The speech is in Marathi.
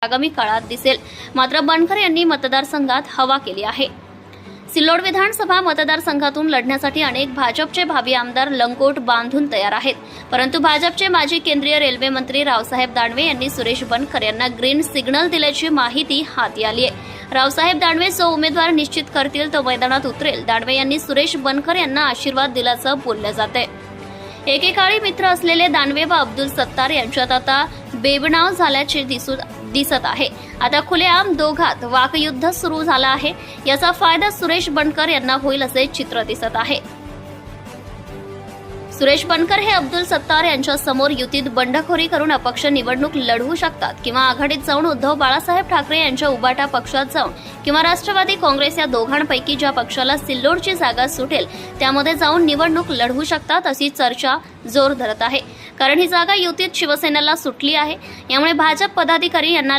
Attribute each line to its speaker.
Speaker 1: आगामी काळात दिसेल। मात्र बनकर यांनी मतदारसंघात हवा केली आहे। सिल्लोड विधानसभा मतदारसंघातून लढण्यासाठी अनेक भाजपचे भावी आमदार लंगोट बांधून तयार आहेत, परंतु भाजपचे माजी केंद्रीय रेल्वे मंत्री रावसाहेब दानवे यांनी सुरेश बनकर यांना ग्रीन सिग्नल दिल्याची माहिती हाती आली आहे। रावसाहेब दानवे जो उमेदवार निश्चित करतील तो मैदानात उतरेल। दानवे यांनी सुरेश बनकर यांना आशीर्वाद दिल्याचं बोललं जातंय। एकेकाळी मित्र असलेले दानवे व अब्दुल सत्तार यांच्यात आता बेबनाव झाल्याचे दिसत आहे। आता खुलेआम दोघात वाकयुद्ध सुरू झालं आहे। याचा फायदा सुरेश बनकर यांना होईल असे चित्र दिसत आहे। सुरेश बनकर हे अब्दुल सत्तार यांच्या समोर युतीत बंडखोरी करून अपक्ष निवडणूक लढवू शकतात किंवा आघाडीत जाऊन उद्धव बाळासाहेब ठाकरे यांच्या उबाटा पक्षात जाऊन किंवा राष्ट्रवादी काँग्रेस या दोघांपैकी ज्या पक्षाला सिल्लोडची जागा सुटेल त्यामध्ये जाऊन निवडणूक लढवू शकतात अशी चर्चा जोर धरत आहे। कारण ही जागा युतीत शिवसेनेला सुटली आहे। यामुळे भाजप पदाधिकारी यांना